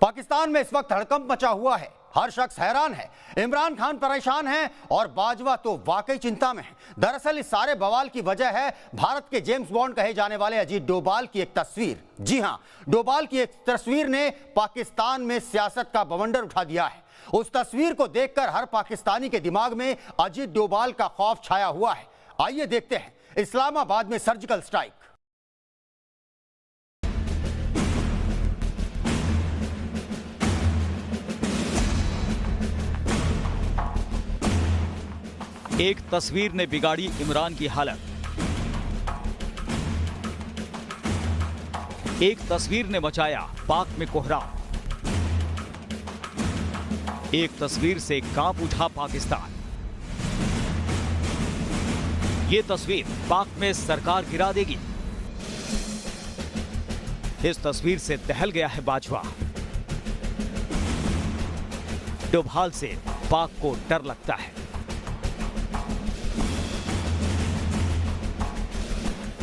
पाकिस्तान में इस वक्त हड़कंप मचा हुआ है, हर शख्स हैरान है। इमरान खान परेशान है और बाजवा तो वाकई चिंता में है। दरअसल इस सारे बवाल की वजह है भारत के जेम्स बॉन्ड कहे जाने वाले अजीत डोभाल की एक तस्वीर। जी हां, डोभाल की एक तस्वीर ने पाकिस्तान में सियासत का बवंडर उठा दिया है। उस तस्वीर को देखकर हर पाकिस्तानी के दिमाग में अजीत डोभाल का खौफ छाया हुआ है। आइए देखते हैं इस्लामाबाद में सर्जिकल स्ट्राइक। एक तस्वीर ने बिगाड़ी इमरान की हालत। एक तस्वीर ने मचाया पाक में कोहराम। एक तस्वीर से कांप उठा पाकिस्तान। ये तस्वीर पाक में सरकार गिरा देगी। इस तस्वीर से दहल गया है बाजवा। डोभाल से पाक को डर लगता है।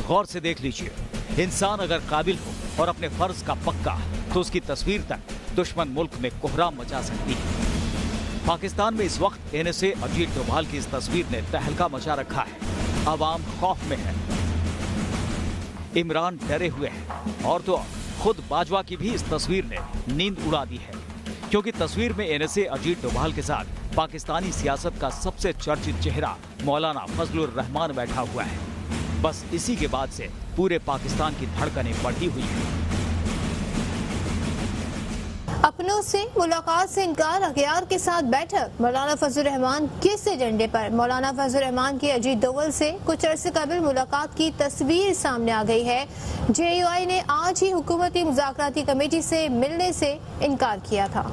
गौर से देख लीजिए, इंसान अगर काबिल हो और अपने फर्ज का पक्का, तो उसकी तस्वीर तक दुश्मन मुल्क में कोहराम मचा सकती है। पाकिस्तान में इस वक्त एनएसए अजीत डोभाल की इस तस्वीर ने तहलका मचा रखा है। अवाम खौफ में है, इमरान डरे हुए हैं और तो खुद बाजवा की भी इस तस्वीर ने नींद उड़ा दी है, क्योंकि तस्वीर में एनएसए अजीत डोभाल के साथ पाकिस्तानी सियासत का सबसे चर्चित चेहरा मौलाना फजलुर रहमान बैठा हुआ है। बस इसी के बाद से पूरे पाकिस्तान की धड़कनें बढ़ी हुई हैं। अपनों से मुलाकात से इनकार, अखियार के साथ बैठक। मौलाना फजलुर रहमान किस एजेंडे पर? मौलाना फजलुर रहमान की अजीत डोभाल से कुछ अरसे कबल मुलाकात की तस्वीर सामने आ गई है। जेयूआई ने आज ही हुकूमती मुज़ाकराती कमेटी से मिलने से इनकार किया था।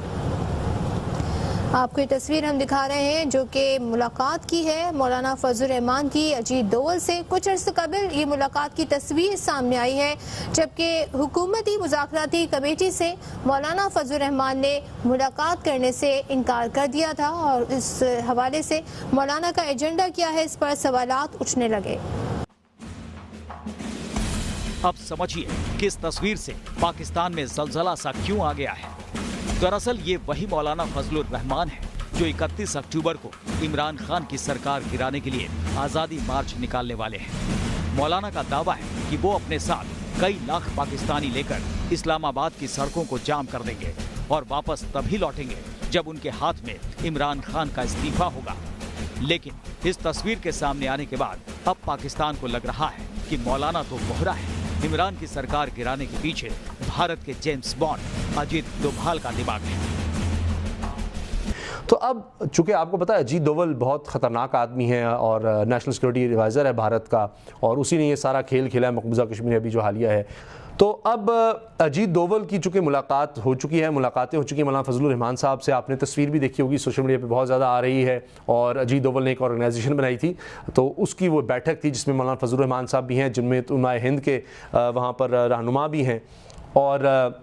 आपको ये तस्वीर हम दिखा रहे हैं जो कि मुलाकात की है मौलाना फजलुर रहमान की अजीत डोभाल से। कुछ अर्से कबल ये मुलाकात की तस्वीर सामने आई है, जबकि हुकूमती मुज़ाकराती कमेटी से मौलाना फजलुर रहमान ने मुलाकात करने से इनकार कर दिया था और इस हवाले से मौलाना का एजेंडा क्या है, इस पर सवालात उठने लगे। अब समझिए कि इस तस्वीर से पाकिस्तान में जलजला सा क्यों आ गया है। दरअसल ये वही मौलाना फजलुर रहमान है जो 31 अक्टूबर को इमरान खान की सरकार गिराने के लिए आज़ादी मार्च निकालने वाले हैं। मौलाना का दावा है कि वो अपने साथ कई लाख पाकिस्तानी लेकर इस्लामाबाद की सड़कों को जाम कर देंगे और वापस तभी लौटेंगे जब उनके हाथ में इमरान खान का इस्तीफा होगा। लेकिन इस तस्वीर के सामने आने के बाद अब पाकिस्तान को लग रहा है कि मौलाना तो बोहरा है। इमरान की सरकार गिराने के पीछे भारत के जेम्स बॉन्ड अजीत डोभाल का दिमाग है। तो अब चूंकि आपको पता है अजीत डोभाल बहुत ख़तरनाक आदमी है और नेशनल सिक्योरिटी एडवाइज़र है भारत का, और उसी ने ये सारा खेल खेला है मकबूजा कश्मीर अभी जो हालिया है। तो अब अजीत डोभाल की चूँकि मुलाकात हो चुकी है, मुलाकातें हो चुकी हैं मौलाना फजलुर रहमान साहब से। आपने तस्वीर भी देखी होगी, सोशल मीडिया पे बहुत ज़्यादा आ रही है। और अजीत डोभाल ने एक ऑर्गेनाइजेशन बनाई थी, तो उसकी वो बैठक थी जिसमें मौलाना फजलुर रहमान साहब भी हैं, जिनमें उलमाए हिंद के वहाँ पर रहनुमा भी हैं। और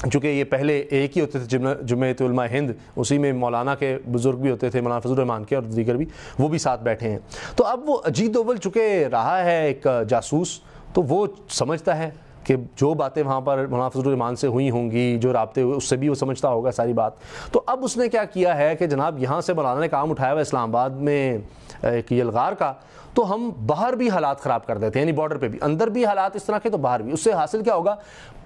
चूँकि ये पहले एक ही होते थे जुम्मयत उलमा हिंद, उसी में मौलाना के बुज़ुर्ग भी होते थे, मौलाना फजलुर रहमान के और दीगर भी, वो भी साथ बैठे हैं। तो अब वो अजीत डोभाल चूँकि रहा है एक जासूस, तो वो समझता है कि जो बातें वहाँ पर मौलाना फजलुर रहमान से हुई होंगी, जो राब्ते हुए, उससे भी वो समझता होगा सारी बात। तो अब उसने क्या किया है कि जनाब यहाँ से मौलाना ने काम उठाया हुआ इस्लामाबाद में एक यलगार का, तो हम बाहर भी हालात ख़राब कर देते हैं, यानी बॉर्डर पे भी, अंदर भी हालात इस तरह के तो बाहर भी। उससे हासिल क्या होगा?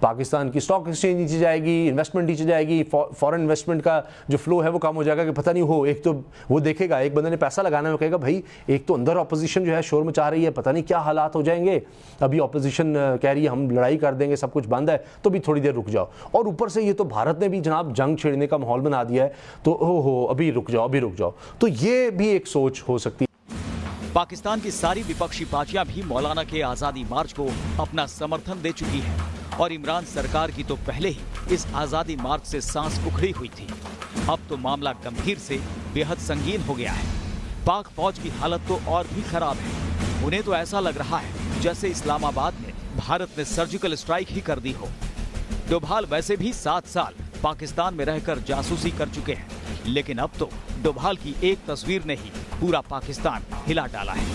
पाकिस्तान की स्टॉक एक्सचेंज नीचे जाएगी, इन्वेस्टमेंट नीचे जाएगी, फॉरेन इन्वेस्टमेंट का जो फ्लो है वो कम हो जाएगा। कि पता नहीं हो, एक तो वो देखेगा, एक बंदे ने पैसा लगाना है, वो कहेगा भाई एक तो अंदर अपोजिशन जो है शोर मचा रही है, पता नहीं क्या हालात हो जाएंगे। अभी अपोजिशन कह रही है हम लड़ाई कर देंगे, सब कुछ बंद है, तो भी थोड़ी देर रुक जाओ। और ऊपर से ये तो भारत ने भी जनाब जंग छेड़ने का माहौल बना दिया है, तो हो अभी रुक जाओ, अभी रुक जाओ। तो ये भी एक सोच हो सकती है। पाकिस्तान की सारी विपक्षी पार्टियां भी मौलाना के आज़ादी मार्च को अपना समर्थन दे चुकी है और इमरान सरकार की तो पहले ही इस आज़ादी मार्च से सांस उखड़ी हुई थी। अब तो मामला गंभीर से बेहद संगीन हो गया है। पाक फौज की हालत तो और भी खराब है। उन्हें तो ऐसा लग रहा है जैसे इस्लामाबाद में भारत ने सर्जिकल स्ट्राइक ही कर दी हो। डोभाल वैसे भी 7 साल पाकिस्तान में रहकर जासूसी कर चुके हैं, लेकिन अब तो डोभाल की एक तस्वीर ने ही पूरा पाकिस्तान हिला डाला है।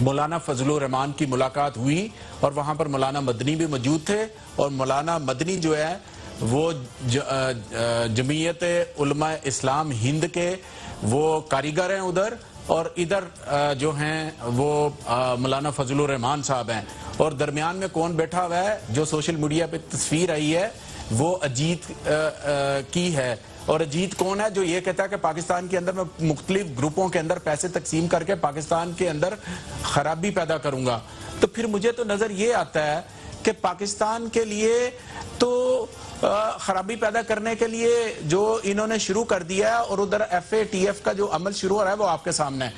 मौलाना फजलुर रहमान की मुलाकात हुई और वहाँ पर मौलाना मदनी भी मौजूद थे। और मौलाना मदनी जो है वो जमीयत उलमा इस्लाम हिंद के वो कारीगर हैं उधर, और इधर जो हैं वो मौलाना फजलुर रहमान साहब हैं। और दरमियान में कौन बैठा हुआ है, जो सोशल मीडिया पे तस्वीर आई है वो अजीत की है। और अजीत कौन है, जो ये कहता है कि पाकिस्तान के अंदर मैं मुख्तलिफ ग्रुपों के अंदर पैसे तकसीम करके पाकिस्तान के अंदर खराबी पैदा करूंगा। तो फिर मुझे तो नजर ये आता है कि पाकिस्तान के लिए तो खराबी पैदा करने के लिए जो इन्होंने शुरू कर दिया है, और उधर FATF का जो अमल शुरू हो रहा है वो आपके सामने है।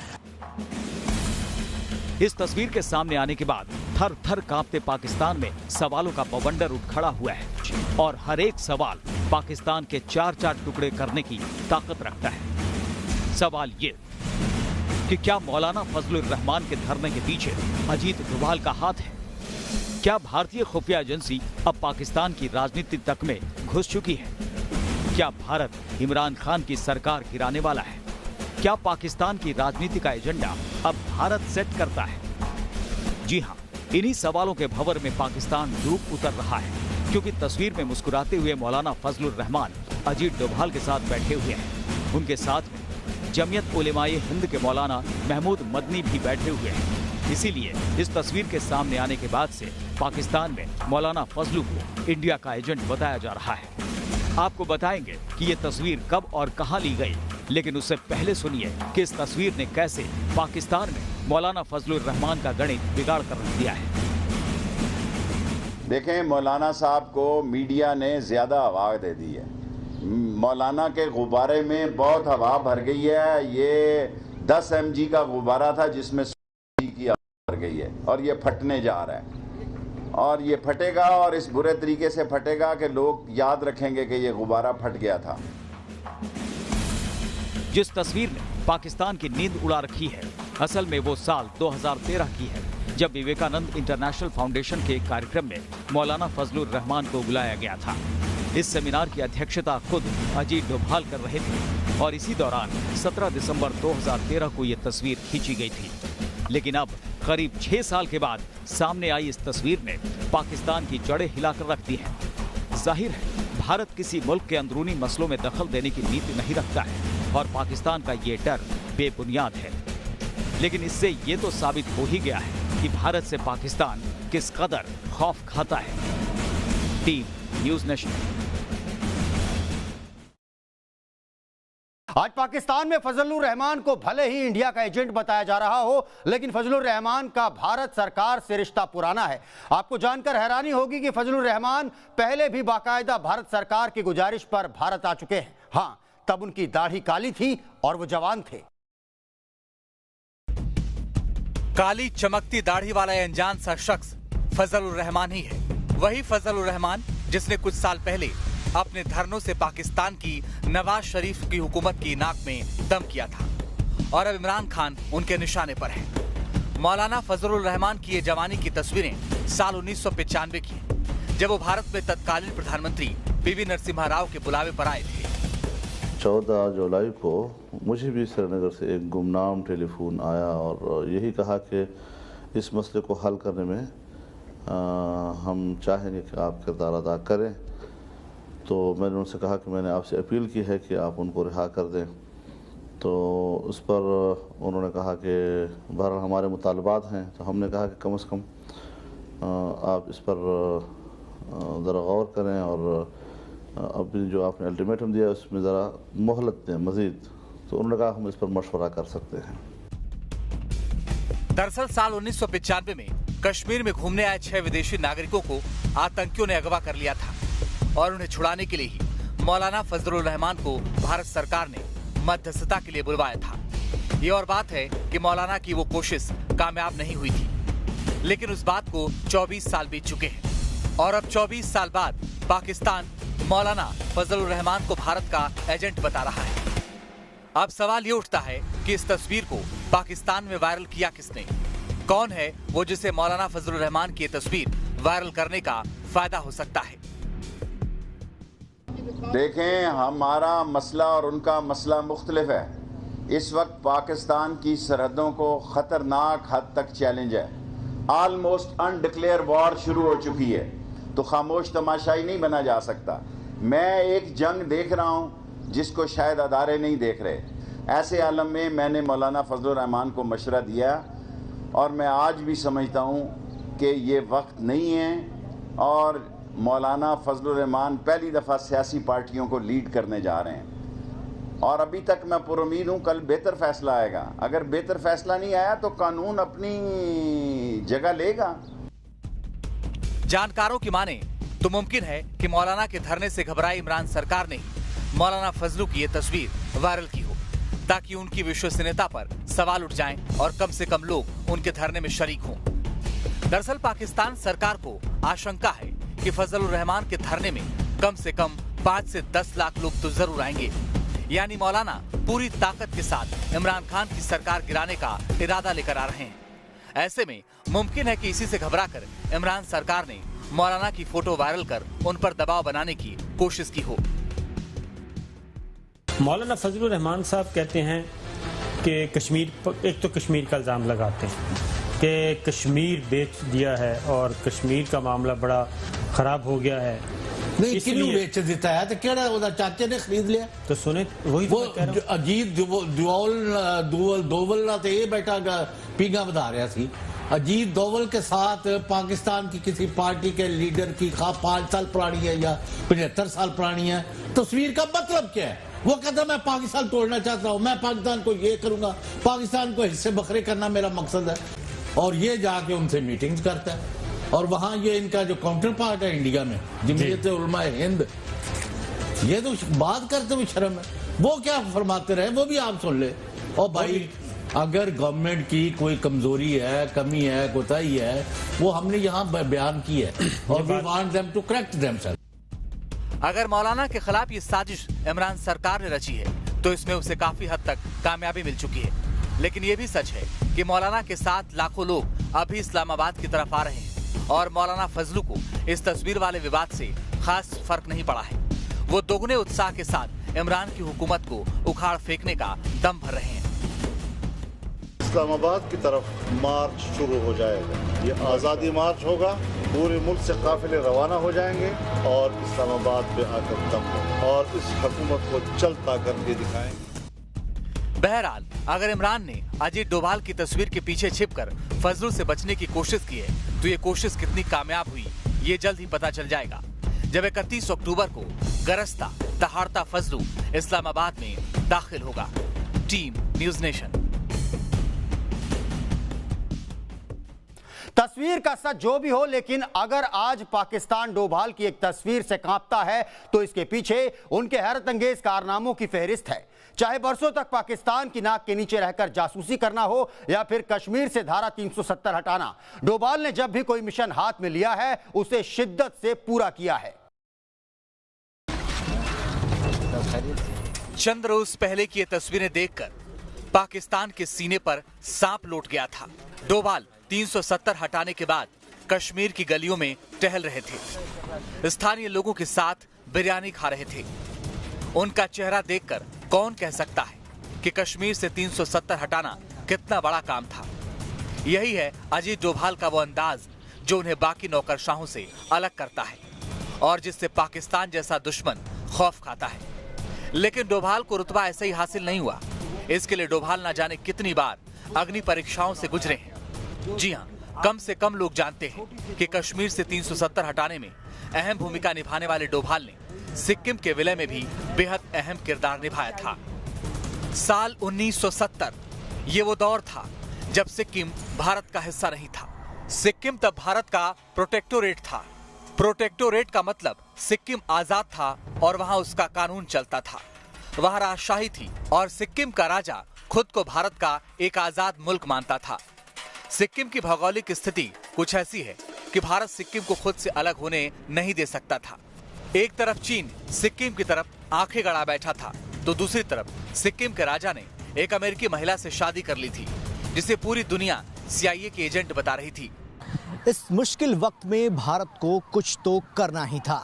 इस तस्वीर के सामने आने के बाद थर थर कांपते पाकिस्तान में सवालों का बवंडर उठ खड़ा हुआ है, और हर एक सवाल पाकिस्तान के 4-4 टुकड़े करने की ताकत रखता है। सवाल ये कि क्या मौलाना फजलुर रहमान के धरने के पीछे अजीत डोभाल का हाथ है? क्या भारतीय खुफिया एजेंसी अब पाकिस्तान की राजनीति तक में घुस चुकी है? क्या भारत इमरान खान की सरकार गिराने वाला है? क्या पाकिस्तान की राजनीति का एजेंडा अब भारत सेट करता है? जी हाँ, इन्हीं सवालों के भंवर में पाकिस्तान डूब उतर रहा है, क्योंकि तस्वीर में मुस्कुराते हुए मौलाना फजलुर रहमान अजीत डोभाल के साथ बैठे हुए हैं। उनके साथ में जमीयत उलेमाए हिंद के मौलाना महमूद मदनी भी बैठे हुए हैं। इसीलिए इस तस्वीर के सामने आने के बाद से पाकिस्तान में मौलाना फजलू को इंडिया का एजेंट बताया जा रहा है। आपको बताएंगे कि ये तस्वीर कब और कहां ली गई, लेकिन उससे पहले सुनिए कि इस तस्वीर ने कैसे पाकिस्तान में मौलाना फजलुर रहमान का गणित बिगाड़ कर रख दिया है। देखें, मौलाना साहब को मीडिया ने ज्यादा हवा दे दी है। मौलाना के गुब्बारे में बहुत हवा भर गई है। ये 10 mg का गुब्बारा था जिसमें की हवा भर गई है, और ये फटने जा रहा है। और ये फटेगा, और इस बुरे तरीके से फटेगा कि लोग याद रखेंगे कि ये गुब्बारा फट गया था। जिस तस्वीर ने पाकिस्तान की नींद उड़ा रखी है, असल में वो साल 2013 की है, जब विवेकानंद इंटरनेशनल फाउंडेशन के एक कार्यक्रम में मौलाना फजलुर रहमान को बुलाया गया था। इस सेमिनार की अध्यक्षता खुद अजीत डोभाल कर रहे थे, और इसी दौरान 17 दिसंबर 2013 को ये तस्वीर खींची गई थी। लेकिन अब करीब 6 साल के बाद सामने आई इस तस्वीर ने पाकिस्तान की जड़ें हिलाकर रख दी है। जाहिर है, भारत किसी मुल्क के अंदरूनी मसलों में दखल देने की नीति नहीं रखता है, और पाकिस्तान का ये डर बेबुनियाद है। लेकिन इससे ये तो साबित हो ही गया है कि भारत से पाकिस्तान किस कदर खौफ खाता है। Team news nation. आज पाकिस्तान में फजलुर रहमान को भले ही इंडिया का एजेंट बताया जा रहा हो, लेकिन फजलुर रहमान का भारत सरकार से रिश्ता पुराना है। आपको जानकर हैरानी होगी कि फजलुर रहमान पहले भी बाकायदा भारत सरकार की गुजारिश पर भारत आ चुके हैं। हाँ, तब उनकी दाढ़ी काली थी और वो जवान थे। काली चमकती दाढ़ी वाला अनजान सा शख्स फजलुर रहमान ही है। वही फजलुर रहमान जिसने कुछ साल पहले अपने धरनों से पाकिस्तान की नवाज शरीफ की हुकूमत की नाक में दम किया था, और अब इमरान खान उनके निशाने पर है। मौलाना फजलुर रहमान की ये जवानी की तस्वीरें साल 1995 की, जब वो भारत में तत्कालीन प्रधानमंत्री पीवी नरसिम्हा राव के बुलावे पर आए थे। 14 जुलाई को मुझे भी श्रीनगर से एक गुमनाम टेलीफोन आया और यही कहा कि इस मसले को हल करने में हम चाहेंगे कि आप किरदार अदा करें। तो मैंने उनसे कहा कि मैंने आपसे अपील की है कि आप उनको रिहा कर दें। तो उस पर उन्होंने कहा कि बहरहाल हमारे मुतालबात हैं। तो हमने कहा कि कम से कम आप इस पर ज़रा गौर करें, और अभी जो आपने अल्टीमेटम दिया उसमें ज़रा मोहलत दें मज़ीद। तो उन्होंने कहा हम इस पर मशवरा कर सकते हैं। दरअसल साल 1995 में कश्मीर में घूमने आए 6 विदेशी नागरिकों को आतंकियों ने अगवा कर लिया था, और उन्हें छुड़ाने के लिए ही मौलाना फजलुर रहमान को भारत सरकार ने मध्यस्थता के लिए बुलवाया था। ये और बात है कि मौलाना की वो कोशिश कामयाब नहीं हुई थी, लेकिन उस बात को 24 साल बीत चुके हैं, और अब 24 साल बाद पाकिस्तान मौलाना फजलुर रहमान को भारत का एजेंट बता रहा है। अब सवाल ये उठता है कि इस तस्वीर को पाकिस्तान में वायरल किया किसने? कौन है वो जिसे मौलाना फजलुर रहमान की तस्वीर वायरल करने का फायदा हो सकता है? देखें, हमारा मसला और उनका मसला मुख्तलिफ है। इस वक्त पाकिस्तान की सरहदों को ख़तरनाक हद तक चैलेंज है। ऑलमोस्ट अनडिक्लेयर वॉर शुरू हो चुकी है, तो खामोश तमाशाई नहीं बना जा सकता। मैं एक जंग देख रहा हूं जिसको शायद अदारे नहीं देख रहे। ऐसे आलम में मैंने मौलाना फजलुर रहमान को मशवरा दिया और मैं आज भी समझता हूं कि ये वक्त नहीं है और मौलाना फजलुर रहमान पहली दफ़ा सियासी पार्टियों को लीड करने जा रहे हैं और अभी तक मैं पुरुमीद हूं कल बेहतर फैसला आएगा। अगर बेहतर फैसला नहीं आया तो कानून अपनी जगह लेगा। जानकारों की माने तो मुमकिन है कि मौलाना के धरने से घबराई इमरान सरकार ने ही मौलाना फजलू की ये तस्वीर वायरल की हो ताकि उनकी विश्वसनीयता पर सवाल उठ जाएं और कम से कम लोग उनके धरने में शरीक हों। दरअसल पाकिस्तान सरकार को आशंका है कि फजलुर रहमान के धरने में कम से कम 5 से 10 लाख लोग तो जरूर आएंगे। यानी मौलाना पूरी ताकत के साथ इमरान खान की सरकार गिराने का इरादा लेकर आ रहे हैं। ऐसे में मुमकिन है कि इसी से घबराकर इमरान सरकार ने मौलाना की फोटो वायरल कर उन पर दबाव बनाने की कोशिश की हो। मौलाना फजलुर रहमान साहब कहते हैं कि कश्मीर, एक तो कश्मीर का इल्ज़ाम लगाते हैं कि कश्मीर बेच दिया है और कश्मीर का मामला बड़ा खराब हो गया है। नहीं, किन्नू बेच दिता है तो केड़ा ओदा चाचे ने खरीद लिया। तो सुने वही वो अजीत दोवल ना तो ये बैठा पींगा बधा रहा सी। अजीत दोवल के साथ पाकिस्तान की किसी पार्टी के लीडर की 5 साल पुरानी है या 75 साल पुरानी है, तस्वीर का मतलब क्या है? वो कहता मैं पाकिस्तान तोड़ना चाहता हूँ, मैं पाकिस्तान को ये करूंगा, पाकिस्तान को हिस्से बखरे करना मेरा मकसद है। और ये जाके उनसे मीटिंग्स करता है और वहां ये इनका जो काउंटर पार्ट है इंडिया में, जमीयत उलमा हिंद, ये तो बात करते हुए शर्म है। वो क्या फरमाते रहे वो भी आप सुन ले। और भाई अगर गवर्नमेंट की कोई कमजोरी है, कमी है, कोताही है, वो हमने यहाँ बयान की है और we want them to correct themselves. अगर मौलाना के खिलाफ ये साजिश इमरान सरकार ने रची है तो इसमें उसे काफी हद तक कामयाबी मिल चुकी है। लेकिन ये भी सच है कि मौलाना के साथ लाखों लोग अभी इस्लामाबाद की तरफ आ रहे हैं और मौलाना फजलू को इस तस्वीर वाले विवाद से खास फर्क नहीं पड़ा है। वो दोगुने उत्साह के साथ इमरान की हुकूमत को उखाड़ फेंकने का दम भर रहे हैं। इस्लामाबाद की तरफ मार्च शुरू हो जाएगा। ये आज़ादी मार्च होगा, पूरे मुल्क से काफिले रवाना हो जाएंगे और इस्लामाबाद पे आकर दम होगा और इस हुकूमत को चलता करके दिखाएंगे। बहरहाल अगर इमरान ने अजीत डोभाल की तस्वीर के पीछे छिपकर फजलू से बचने की कोशिश की है तो ये कोशिश कितनी कामयाब हुई ये जल्द ही पता चल जाएगा जब 31 अक्टूबर को गरजता दहाड़ता फजलू इस्लामाबाद में दाखिल होगा। Team news nation. तस्वीर का सच जो भी हो, लेकिन अगर आज पाकिस्तान डोभाल की एक तस्वीर से कांपता है तो इसके पीछे उनके हैरत अंगेज कारनामों की फहरिस्त है। चाहे बरसों तक पाकिस्तान की नाक के नीचे रहकर जासूसी करना हो या फिर कश्मीर से धारा 370 हटाना, डोभाल ने जब भी कोई मिशन हाथ में लिया है उसे शिद्दत से पूरा किया है। चंद रोज पहले की ये तस्वीरें देखकर पाकिस्तान के सीने पर सांप लौट गया था। डोभाल 370 हटाने के बाद कश्मीर की गलियों में टहल रहे थे, स्थानीय लोगों के साथ बिरयानी खा रहे थे। उनका चेहरा देखकर कौन कह सकता है कि कश्मीर से 370 हटाना कितना बड़ा काम था। यही है अजीत डोभाल का वो अंदाज जो उन्हें बाकी नौकरशाहों से अलग करता है और जिससे पाकिस्तान जैसा दुश्मन खौफ खाता है। लेकिन डोभाल को रुतबा ऐसे ही हासिल नहीं हुआ। इसके लिए डोभाल न जाने कितनी बार अग्नि परीक्षाओं से गुजरे हैं। जी हाँ, कम से कम लोग जानते हैं कि कश्मीर से 370 हटाने में अहम भूमिका निभाने वाले डोभाल ने सिक्किम के विलय में भी बेहद अहम किरदार निभाया था। साल 1970 ये वो दौर था जब सिक्किम भारत का हिस्सा नहीं था। सिक्किम तब भारत का प्रोटेक्टोरेट था। प्रोटेक्टोरेट का मतलब सिक्किम आजाद था और वहां उसका कानून चलता था। वहां राजशाही थी और सिक्किम का राजा खुद को भारत का एक आजाद मुल्क मानता था। सिक्किम की भौगोलिक स्थिति कुछ ऐसी है कि भारत सिक्किम को खुद से अलग होने नहीं दे सकता था। एक तरफ चीन सिक्किम की तरफ आंखें गड़ा बैठा था तो दूसरी तरफ सिक्किम के राजा ने एक अमेरिकी महिला से शादी कर ली थी जिसे पूरी दुनिया CIA के एजेंट बता रही थी। इस मुश्किल वक्त में भारत को कुछ तो करना ही था।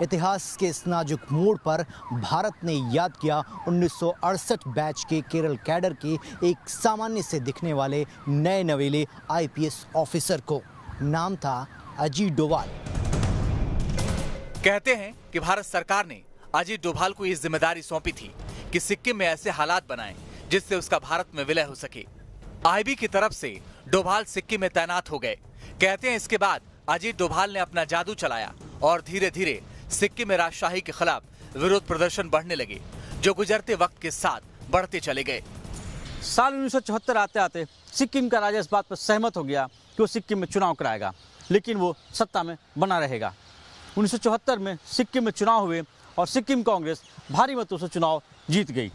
इतिहास के इस नाजुक मोड़ पर भारत ने याद किया 1968 बैच के केरल कैडर के एक सामान्य से दिखने वाले नए नवेले IPS ऑफिसर को। नाम था अजीत डोभाल। कहते हैं कि भारत सरकार ने अजीत डोभाल को ये जिम्मेदारी सौंपी थी कि सिक्किम में ऐसे हालात बनाएं जिससे उसका भारत में विलय हो सके। IB की तरफ से डोभाल सिक्किम में तैनात हो गए। कहते हैं इसके बाद अजीत डोभाल ने अपना जादू चलाया और धीरे धीरे सिक्किम में राजशाही के खिलाफ विरोध प्रदर्शन बढ़ने लगे, जो गुजरते वक्त के साथ बढ़ते चले गए। साल 1974 आते आते सिक्किम का राजा इस बात पर सहमत हो गया कि वो सिक्किम में चुनाव कराएगा, लेकिन वो सत्ता में बना रहेगा। 1974 में सिक्किम में चुनाव हुए और सिक्किम कांग्रेस भारी मतों से चुनाव जीत गई।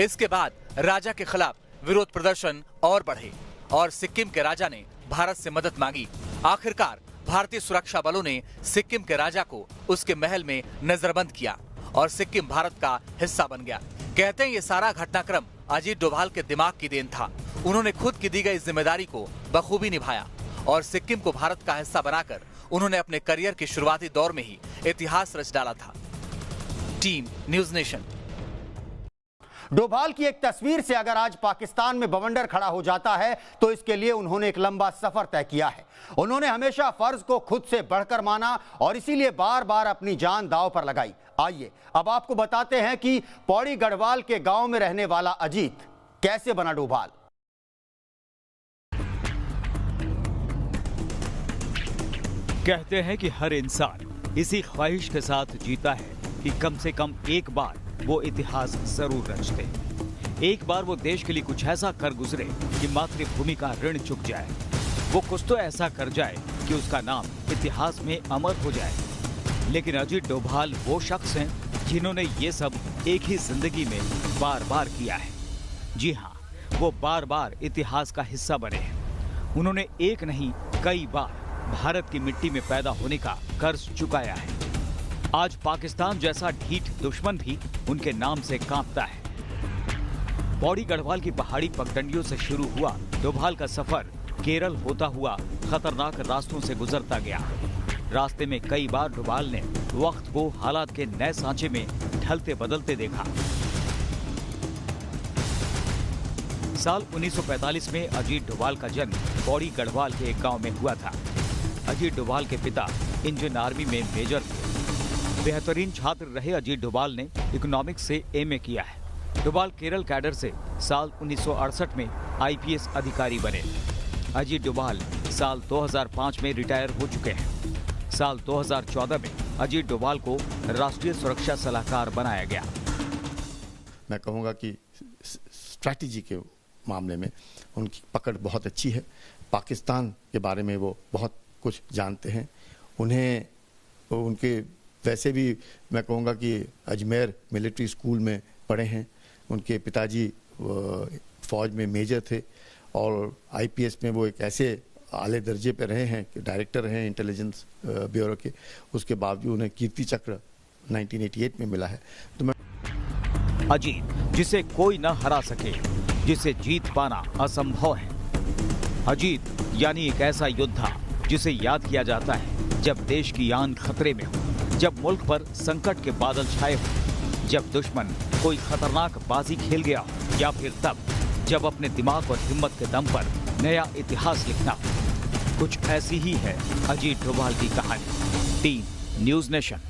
इसके बाद राजा के खिलाफ विरोध प्रदर्शन और बढ़े और सिक्किम के राजा ने भारत से मदद मांगी। आखिरकार भारतीय सुरक्षा बलों ने सिक्किम के राजा को उसके महल में नजरबंद किया और सिक्किम भारत का हिस्सा बन गया। कहते हैं ये सारा घटनाक्रम अजीत डोभाल के दिमाग की देन था। उन्होंने खुद की दी गई जिम्मेदारी को बखूबी निभाया और सिक्किम को भारत का हिस्सा बनाकर उन्होंने अपने करियर के शुरुआती दौर में ही इतिहास रच डाला था। Team news nation. डोभाल की एक तस्वीर से अगर आज पाकिस्तान में बवंडर खड़ा हो जाता है तो इसके लिए उन्होंने एक लंबा सफर तय किया है। उन्होंने हमेशा फर्ज को खुद से बढ़कर माना और इसीलिए बार बार अपनी जान दांव पर लगाई। आइए अब आपको बताते हैं कि पौड़ी गढ़वाल के गांव में रहने वाला अजीत कैसे बना डोभाल। कहते हैं कि हर इंसान इसी ख्वाहिश के साथ जीता है कि कम से कम एक बार वो इतिहास जरूर रच दे। एक बार वो देश के लिए कुछ ऐसा कर गुजरे कि मातृभूमि का ऋण चुक जाए। वो कुछ तो ऐसा कर जाए कि उसका नाम इतिहास में अमर हो जाए। लेकिन अजीत डोभाल वो शख्स हैं जिन्होंने ये सब एक ही जिंदगी में बार बार किया है। जी हाँ, वो बार बार इतिहास का हिस्सा बने हैं। उन्होंने एक नहीं कई बार भारत की मिट्टी में पैदा होने का कर्ज चुकाया है। आज पाकिस्तान जैसा ढीठ दुश्मन भी उनके नाम से कांपता है। पौड़ी गढ़वाल की पहाड़ी पगडंडियों से शुरू हुआ डोभाल का सफर केरल होता हुआ खतरनाक रास्तों से गुजरता गया। रास्ते में कई बार डोभाल ने वक्त को हालात के नए सांचे में ढलते बदलते देखा। साल 1945 में अजीत डोभाल का जन्म पौड़ी गढ़वाल के एक गांव में हुआ था। अजीत डोभाल के पिता इंडियन आर्मी में मेजर थे। बेहतरीन छात्र रहे अजीत डोभाल ने इकोनॉमिक्स से MA किया है। डोभाल केरल कैडर से साल 1968 में IPS अधिकारी बने। अजीत डोभाल साल 2005 में रिटायर हो चुके हैं। साल 2014 में अजीत डोभाल को राष्ट्रीय सुरक्षा सलाहकार बनाया गया। मैं कहूँगा कि स्ट्रैटेजी के मामले में उनकी पकड़ बहुत अच्छी है। पाकिस्तान के बारे में वो बहुत कुछ जानते हैं। उन्हें उनके वैसे भी मैं कहूँगा कि अजमेर मिलिट्री स्कूल में पढ़े हैं। उनके पिताजी फौज में मेजर थे और IPS में वो एक ऐसे आले दर्जे पे रहे हैं कि डायरेक्टर रहे हैं इंटेलिजेंस ब्यूरो के। उसके बावजूद उन्हें कीर्ति चक्र 1988 में मिला है। तो मैं अजीत जिसे कोई न हरा सके, जिसे जीत पाना असंभव है। अजीत यानी एक ऐसा योद्धा जिसे याद किया जाता है जब देश की आन खतरे में हो, जब मुल्क पर संकट के बादल छाए हो, जब दुश्मन कोई खतरनाक बाजी खेल गया हो, या फिर तब जब अपने दिमाग और हिम्मत के दम पर नया इतिहास लिखना हो। कुछ ऐसी ही है अजीत डोभाल की कहानी। Team news nation.